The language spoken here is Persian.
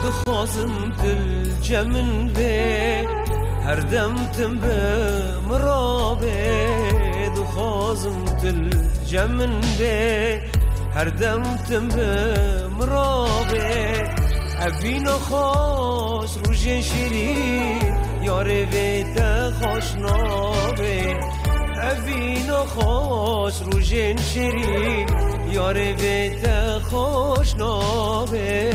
دخوازم دل جمن به هر دم تم به مرابه دخوازم دل جمن به هر دم تم به مرابه اوین خوش روژن شیرین یاره ویت خوش نابه اوین خوش روژن شیرین یاره ویت خوش نابه